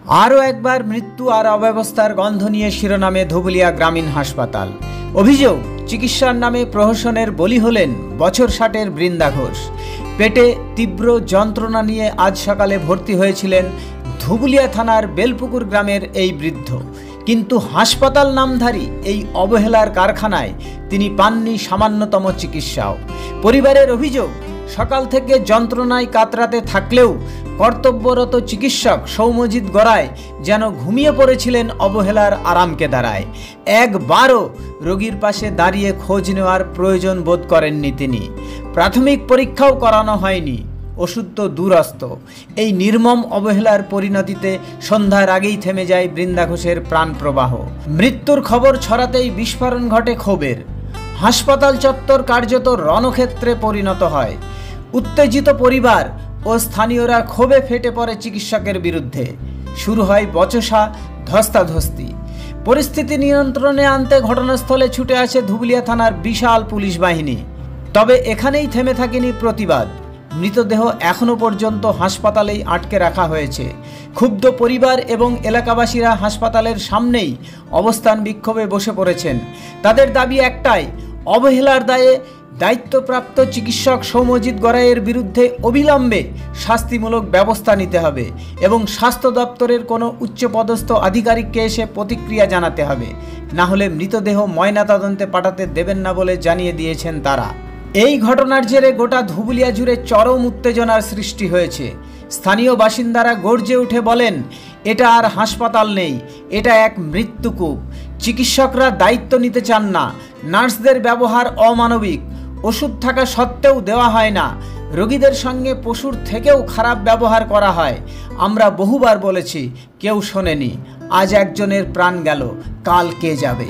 আরও একবার মৃত্যু আর অব্যবস্থার গন্ধ নিয়ে শিরোনামে ধুবুলিয়া গ্রামীণ হাসপাতাল। অভিযোগ, চিকিৎসার নামে প্রহসনের বলি হলেন বছর 60-এর বৃন্দা ঘোষ। পেটে তীব্র যন্ত্রণা নিয়ে আজ সকালে ভর্তি হয়েছিলেন ধুবুলিয়া থানার বেলপুকুর গ্রামের এই বৃদ্ধ। কিন্তু হাসপাতাল নামধারী এই অবহেলার কারখানায় তিনি পাননি সামান্যতম চিকিৎসাও। পরিবারের অভিযোগ, সকাল থেকে যন্ত্রণায় কাতরাতে থাকলেও কর্তব্যরত চিকিৎসক সৌম্যজিৎ গড়াই যেন ঘুমিয়ে পড়েছিলেন অবহেলার আরামকে দাঁড়ায়। একবারও রোগীর পাশে দাঁড়িয়ে খোঁজ নেওয়ার প্রয়োজন বোধ করেননি তিনি। প্রাথমিক পরীক্ষাও করানো হয়নি, ওষুধ তো দূরস্থ। এই নির্মম অবহেলার পরিণতিতে সন্ধ্যার আগেই থেমে যায় বৃন্দা ঘোষের প্রাণ প্রবাহ। মৃত্যুর খবর ছড়াতেই বিস্ফোরণ ঘটে ক্ষোভের। হাসপাতাল চত্বর কার্যত রণক্ষেত্রে পরিণত হয়। উত্তেজিত পরিবার ও স্থানীয়রা ক্ষোভে ফেটে পড়ে চিকিৎসকের বিরুদ্ধে। শুরু হয় বচসা, ধস্তাধস্তি। পরিস্থিতি নিয়ন্ত্রণে আনতে ঘটনাস্থলে ছুটে আসে ধুবুলিয়া থানার বিশাল পুলিশ বাহিনী। তবে এখানেই থেমে থাকেনি প্রতিবাদ। মৃতদেহ এখনও পর্যন্ত হাসপাতালেই আটকে রাখা হয়েছে। ক্ষুব্ধ পরিবার এবং এলাকাবাসীরা হাসপাতালের সামনেই অবস্থান বিক্ষোভে বসে পড়েছেন। তাদের দাবি একটাই, অবহেলার দায়ে দায়িত্বপ্রাপ্ত চিকিৎসক সৌম্যজিৎ গড়াইয়ের বিরুদ্ধে অবিলম্বে শাস্তিমূলক ব্যবস্থা নিতে হবে এবং স্বাস্থ্য দপ্তরের কোনো উচ্চপদস্থ আধিকারিককে এসে প্রতিক্রিয়া জানাতে হবে। না হলে মৃতদেহ ময়নাতদন্তে পাঠাতে দেবেন না বলে জানিয়ে দিয়েছেন তারা। এই ঘটনার জেরে গোটা ধুবুলিয়া জুড়ে চরম উত্তেজনার সৃষ্টি হয়েছে। স্থানীয় বাসিন্দারা গর্জে উঠে বলেন, এটা আর হাসপাতাল নেই, এটা এক মৃত্যুকূপ। চিকিৎসকরা দায়িত্ব নিতে চান না, নার্সদের ব্যবহার অমানবিক, ওষুধ থাকা সত্ত্বেও দেওয়া হয় না, রোগীদের সঙ্গে পশুর থেকেও খারাপ ব্যবহার করা হয়। আমরা বহুবার বলেছি, কেউ শোনেনি। আজ একজনের প্রাণ গেল, কাল কে যাবে?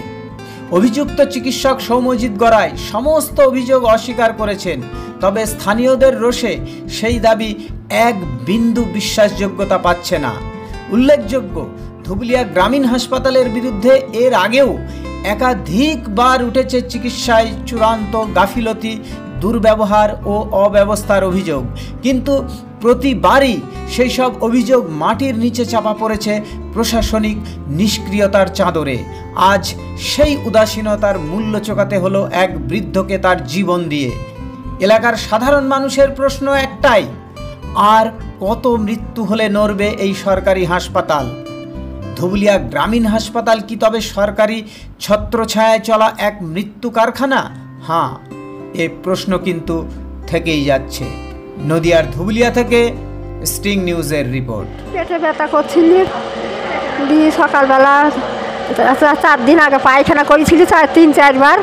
অভিযুক্ত চিকিৎসক সৌম্যজিৎ গড়াই সমস্ত অভিযোগ অস্বীকার করেছেন। তবে স্থানীয়দের রোষে সেই দাবি এক বিন্দু বিশ্বাসযোগ্যতা পাচ্ছে না। উল্লেখযোগ্য, ধুবুলিয়া গ্রামীণ হাসপাতালের বিরুদ্ধে এর আগেও একাধিকবার উঠেছে চিকিৎসায় চূড়ান্ত গাফিলতি, দুর্ব্যবহার ও অব্যবস্থার অভিযোগ। কিন্তু প্রতিবারই সেই সব অভিযোগ মাটির নিচে চাপা পড়েছে প্রশাসনিক নিষ্ক্রিয়তার চাদরে। আজ সেই উদাসীনতার মূল্য চোকাতে হলো এক বৃদ্ধকে তার জীবন দিয়ে। এলাকার সাধারণ মানুষের প্রশ্ন একটাই, আর কত মৃত্যু হলে নড়বে এই সরকারি হাসপাতাল? ধুবুলিয়া গ্রামীণ হাসপাতাল কি তবে সরকারি ছত্রছায়ায় চলা এক মৃত্যু কারখানা? হ্যাঁ, এ প্রশ্ন কিন্তু থেকেই যাচ্ছে। নদিয়ার ধুবুলিয়া থেকে স্টিং নিউজের রিপোর্ট। পেটে ব্যথা করছিল, দিয়ে সকালবেলা 4 দিন আগে পায়খানা করেছিল 3-4 বার,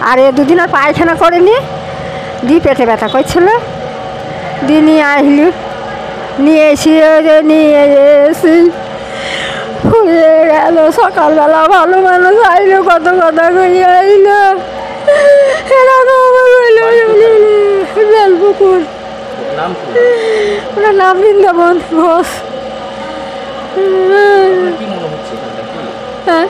আর 2 দিন আর পায়খানা করেনি, দিয়ে পেটে ব্যথা করছিল। দিয়ে নিয়ে এসে হয়ে গেল। সকালবেলা ভালো মানুষ আইলো, কত কথা কইয়া আইলো। বেলপুকুর, ওনার নাম বৃন্দাবন ঘোষ। হ্যাঁ,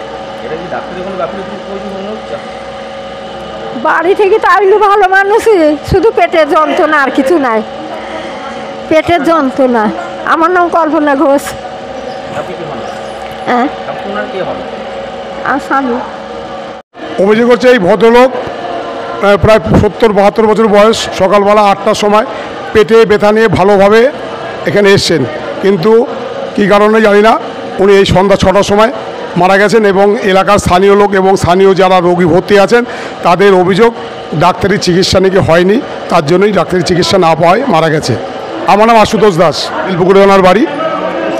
বাড়ি থেকে তো আইলো ভালো মানুষই, শুধু পেটের যন্ত্রণা, আর কিছু নাই। পেটের যন্ত্রণা। আমার নাম কল্পনা ঘোষ। হ্যাঁ, আর স্বামী। অভিযোগ হচ্ছে এই ভদ্রলোক প্রায় 70-72 বছর বয়স, সকালবেলা 8টার সময় পেটে ব্যথা নিয়ে ভালোভাবে এখানে এসছেন, কিন্তু কী কারণে জানি না উনি এই সন্ধ্যা 6টার সময় মারা গেছেন। এবং এলাকার স্থানীয় লোক এবং স্থানীয় যারা রোগী ভর্তি আছেন তাদের অভিযোগ ডাক্তারি চিকিৎসা নাকি হয়নি, তার জন্যই ডাক্তারি চিকিৎসা না পাওয়ায় মারা গেছে। আমার নাম আশুতোষ দাস, বেলপুকুরে ওনার বাড়ি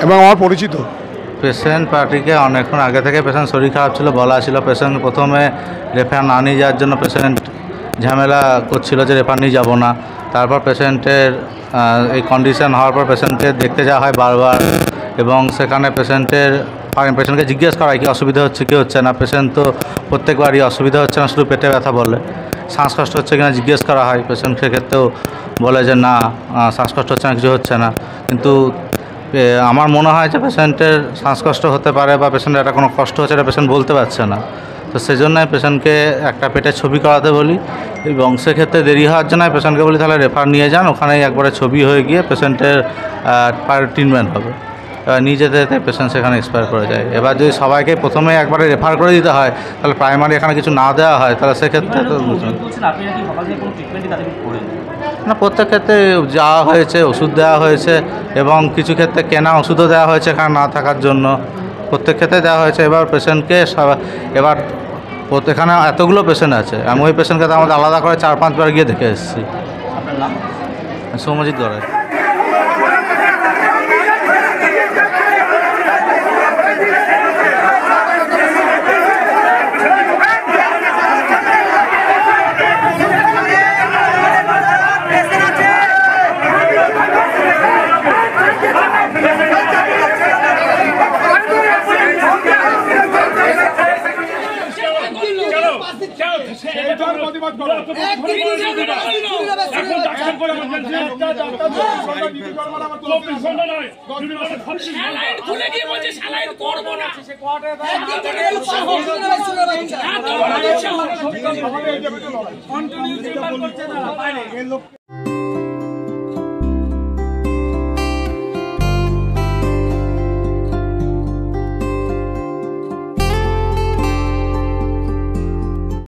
এবং আমার পরিচিত। পেশেন্ট পার্টিকে অনেকক্ষণ আগে থেকে পেশেন্ট শরীর খারাপ ছিল, বলা ছিল পেশেন্ট প্রথমে রেফার না নিয়ে যাওয়ার জন্য পেশেন্ট ঝামেলা করছিল যে রেফার নিয়ে যাবো না। তারপর পেশেন্টের এই কন্ডিশন হওয়ার পর পেশেন্টকে দেখতে যাওয়া হয় বারবার, এবং সেখানে পেশেন্টকে জিজ্ঞেস করা হয় কি অসুবিধা হচ্ছে কি হচ্ছে না। পেশেন্ট তো প্রত্যেকবারই অসুবিধা হচ্ছে না, শুধু পেটে ব্যথা বলে। শ্বাসকষ্ট হচ্ছে কিনা জিজ্ঞেস করা হয়, পেশেন্ট সেক্ষেত্রেও বলে যে না, শ্বাসকষ্ট হচ্ছে না, কিছু হচ্ছে না। কিন্তু আমার মনে হয় যে পেশেন্টের শ্বাসকষ্ট হতে পারে বা পেশেন্টের একটা কোনো কষ্ট হচ্ছে, এটা পেশেন্ট বলতে পারছে না। তো সেই জন্য পেশেন্টকে একটা পেটের ছবি করাতে বলি, এবং সেক্ষেত্রে দেরি হওয়ার জন্য পেশেন্টকে বলি তাহলে রেফার নিয়ে যান, ওখানেই একবারে ছবি হয়ে গিয়ে পেশেন্টের ট্রিটমেন্ট হবে। এবার নিয়ে যেতে যেতে পেশেন্ট সেখানে এক্সপায়ার করে যায়। এবার যদি সবাইকে প্রথমে একবারে রেফার করে দিতে হয়, তাহলে প্রাইমারি এখানে কিছু না দেওয়া হয়, তাহলে সেক্ষেত্রে তো না, প্রত্যেক ক্ষেত্রে যাওয়া হয়েছে, ওষুধ দেওয়া হয়েছে এবং কিছু ক্ষেত্রে কেনা ওষুধও দেওয়া হয়েছে এখানে না থাকার জন্য, প্রত্যেক ক্ষেত্রে দেওয়া হয়েছে। এবার পেশেন্টকে এবার এখানে এতগুলো পেশেন্ট আছে, আমি ওই পেশেন্টকে তো আমাদের আলাদা করে 4-5 বার গিয়ে দেখে এসেছি। সৌম্যজিৎ গড়াই। কন্টিনিউ